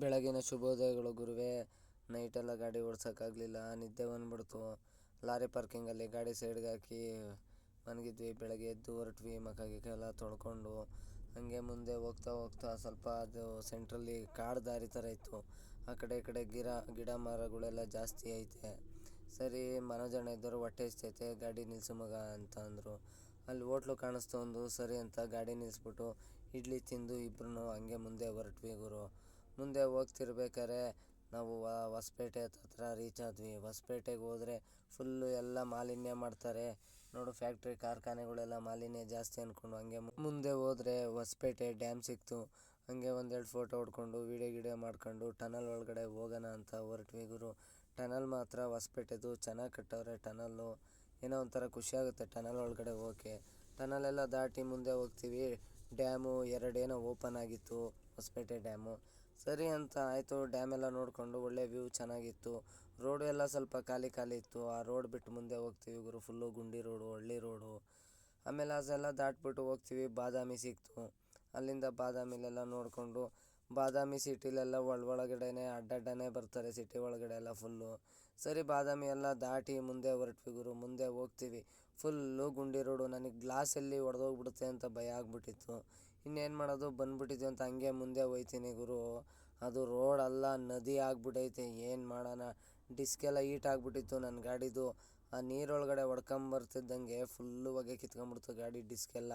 ಬೆಳಗಿನ ಶುಭೋದಯಗಳು ಗುರುವೇ. ನೈಟೆಲ್ಲ ಗಾಡಿ ಓಡ್ಸೋಕ್ಕಾಗಲಿಲ್ಲ, ನಿದ್ದೆ ಬಂದ್ಬಿಡ್ತು. ಲಾರಿ ಪಾರ್ಕಿಂಗಲ್ಲಿ ಗಾಡಿ ಸೈಡ್ಗೆ ಹಾಕಿ ಮನಗಿದ್ವಿ. ಬೆಳಗ್ಗೆ ಎದ್ದು ಹೊರಟ್ವಿ, ಮುಖ ಗಿಖ ಎಲ್ಲ ತೊಳ್ಕೊಂಡು ಹಾಗೆ ಮುಂದೆ ಹೋಗ್ತಾ ಹೋಗ್ತಾ ಸ್ವಲ್ಪ ಅದು ಸೆಂಟ್ರಲ್ಲಿ ಕಾಡು ದಾರಿ ಥರ ಇತ್ತು. ಆ ಕಡೆ ಈ ಕಡೆ ಗಿಡ ಮರಗಳೆಲ್ಲ ಜಾಸ್ತಿ ಐತೆ. ಸರಿ, ಮನೋಜಣ್ಣ ಇದ್ದರು, ಹೊಟ್ಟೆ ಹಸಿತೈತೆ, ಗಾಡಿ ನಿಲ್ಲಿಸು ಮಗ ಅಂತ ಅಂದರು. ಅಲ್ಲಿ ಹೋಟ್ಲು ಕಾಣಿಸ್ತು ಒಂದು. ಸರಿ ಅಂತ ಗಾಡಿ ನಿಲ್ಲಿಸ್ಬಿಟ್ಟು ಇಡ್ಲಿ ತಿಂದು ಇಬ್ಬರೂ ಹಂಗೆ ಮುಂದೆ ಹೊರಟ್ವಿ ಗುರು. ಮುಂದೆ ಹೋಗ್ತಿರ್ಬೇಕಾರೆ ನಾವು ಹೊಸಪೇಟೆ ಹತ್ರ ರೀಚ್ ಆದ್ವಿ. ಹೊಸಪೇಟೆಗೆ ಹೋದರೆ ಫುಲ್ಲು ಎಲ್ಲ ಮಾಲಿನ್ಯ ಮಾಡ್ತಾರೆ ನೋಡು, ಫ್ಯಾಕ್ಟ್ರಿ ಕಾರ್ಖಾನೆಗಳೆಲ್ಲ ಮಾಲಿನ್ಯ ಜಾಸ್ತಿ ಅಂದ್ಕೊಂಡು ಹಂಗೆ ಮುಂದೆ ಹೋದರೆ ಹೊಸಪೇಟೆ ಡ್ಯಾಮ್ ಸಿಕ್ತು. ಹಂಗೆ ಒಂದೆರಡು ಫೋಟೋ ಹೊಡ್ಕೊಂಡು ವೀಡಿಯೋ ಮಾಡ್ಕೊಂಡು ಟನಲ್ ಒಳಗಡೆ ಹೋಗೋಣ ಅಂತ ಹೊರಟ್ವಿ ಗುರು. ಟನಲ್ ಮಾತ್ರ ಹೊಸಪೇಟೆದು ಚೆನ್ನಾಗಿ ಕಟ್ಟವ್ರೆ. ಟನಲ್ಲು ಏನೋ ಒಂಥರ ಖುಷಿಯಾಗುತ್ತೆ ಟನಲ್ ಒಳಗಡೆ ಹೋಗೋಕ್ಕೆ. ಟನಲೆಲ್ಲ ದಾಟಿ ಮುಂದೆ ಹೋಗ್ತೀವಿ. ಡ್ಯಾಮು ಎರಡೇನೋ ಓಪನ್ ಆಗಿತ್ತು, ಹೊಸಪೇಟೆ ಡ್ಯಾಮು. ಸರಿ ಅಂತ ಆಯಿತು, ಡ್ಯಾಮೆಲ್ಲ ನೋಡಿಕೊಂಡು ಒಳ್ಳೆ ವ್ಯೂ ಚೆನ್ನಾಗಿತ್ತು. ರೋಡು ಎಲ್ಲ ಸ್ವಲ್ಪ ಖಾಲಿ ಇತ್ತು. ಆ ರೋಡ್ ಬಿಟ್ಟು ಮುಂದೆ ಹೋಗ್ತೀವಿ ಗುರು, ಫುಲ್ಲು ಗುಂಡಿ ರೋಡು, ಹಳ್ಳಿ ರೋಡು. ಆಮೇಲೆ ಅದೆಲ್ಲ ದಾಟ್ಬಿಟ್ಟು ಹೋಗ್ತೀವಿ, ಬಾದಾಮಿ ಸಿಕ್ತು. ಅಲ್ಲಿಂದ ಬಾದಾಮಿಲೆಲ್ಲ ನೋಡಿಕೊಂಡು ಬಾದಾಮಿ ಸಿಟಿಲೆಲ್ಲ ಒಳಗಡೆನೆ ಅಡ್ಡಾನೇ ಬರ್ತಾರೆ ಸಿಟಿ ಒಳಗಡೆ ಎಲ್ಲ ಫುಲ್ಲು. ಸರಿ, ಬಾದಾಮಿ ಎಲ್ಲ ದಾಟಿ ಮುಂದೆ ಹೊರಟ್ವಿ ಗುರು. ಮುಂದೆ ಹೋಗ್ತೀವಿ, ಫುಲ್ಲು ಗುಂಡಿ ರೋಡು. ನನಗೆ ಗ್ಲಾಸಲ್ಲಿ ಹೊಡೆದೋಗ್ಬಿಡುತ್ತೆ ಅಂತ ಭಯ ಆಗ್ಬಿಟ್ಟಿತ್ತು. ಇನ್ನೇನು ಮಾಡೋದು, ಬಂದ್ಬಿಟ್ಟಿದ್ವಿ ಅಂತ ಹಂಗೆ ಮುಂದೆ ಹೋಯ್ತೀನಿ ಗುರು. ಅದು ರೋಡ್ ಅಲ್ಲ, ನದಿ ಆಗ್ಬಿಟ್ಟೈತೆ. ಏನು ಮಾಡೋಣ, ಡಿಸ್ಕೆಲ್ಲ ಹೀಟ್ ಆಗಿಬಿಟ್ಟಿತ್ತು ನನ್ನ ಗಾಡಿದು. ಆ ನೀರೊಳಗಡೆ ಹೊಡ್ಕೊಂಬರ್ತಿದ್ದಂಗೆ ಫುಲ್ಲು ಹೊಗೆ ಕಿತ್ಕೊಂಡ್ಬಿಡ್ತು ಗಾಡಿ ಡಿಸ್ಕೆಲ್ಲ.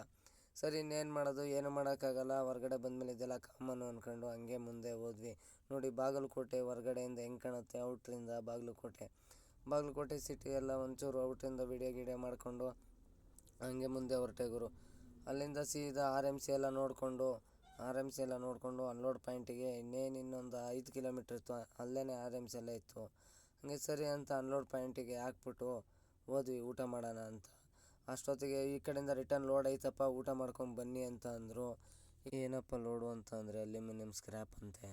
ಸರಿ, ಇನ್ನೇನು ಮಾಡೋದು, ಏನು ಮಾಡೋಕ್ಕಾಗಲ್ಲ. ಹೊರಗಡೆ ಬಂದಮೇಲೆ ಇದೆಲ್ಲ ಕಾಮನ್ನು ಅಂದ್ಕೊಂಡು ಹಂಗೆ ಮುಂದೆ ಹೋದ್ವಿ. ನೋಡಿ, ಬಾಗಲಕೋಟೆ ಹೊರಗಡೆಯಿಂದ ಹೆಂಗೆ ಕಾಣುತ್ತೆ ಔಟ್ರಿಂದ ಬಾಗಲಕೋಟೆ ಸಿಟಿ ಎಲ್ಲ ಒಂಚೂರು ಔಟ್ರಿಂದ ವೀಡಿಯೋ ಮಾಡಿಕೊಂಡು ಹಂಗೆ ಮುಂದೆ ಹೊರಟೆ ಗುರು. ಅಲ್ಲಿಂದ ಸೀದಾ RMC ಎಲ್ಲ ನೋಡಿಕೊಂಡು ಅನ್ಲೋಡ್ ಪಾಯಿಂಟಿಗೆ ಇನ್ನೊಂದು 5 ಕಿಲೋಮೀಟ್ರ್ ಇತ್ತು, ಅಲ್ಲೇ RMC ಎಲ್ಲ ಇತ್ತು. ಹಂಗೆ ಸರಿ ಅಂತ ಅನ್ಲೋಡ್ ಪಾಯಿಂಟಿಗೆ ಹಾಕ್ಬಿಟ್ಟು ಹೋದ್ವಿ ಊಟ ಮಾಡೋಣ ಅಂತ. ಅಷ್ಟೊತ್ತಿಗೆ ಈ ಕಡೆಯಿಂದ ರಿಟರ್ನ್ ಲೋಡ್ ಐತಪ್ಪ, ಊಟ ಮಾಡ್ಕೊಂಡು ಬನ್ನಿ ಅಂತ ಅಂದರು. ಏನಪ್ಪ ಲೋಡು ಅಂತ ಅಂದರೆ ಅಲ್ಯೂಮಿನಿಯಂ ಸ್ಕ್ರ್ಯಾಪ್ ಅಂತೆ.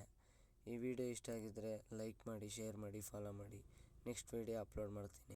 ಈ ವಿಡಿಯೋ ಇಷ್ಟ ಆಗಿದ್ದರೆ ಲೈಕ್ ಮಾಡಿ, ಶೇರ್ ಮಾಡಿ, ಫಾಲೋ ಮಾಡಿ. ನೆಕ್ಸ್ಟ್ ವಿಡಿಯೋ ಅಪ್ಲೋಡ್ ಮಾಡ್ತೀನಿ.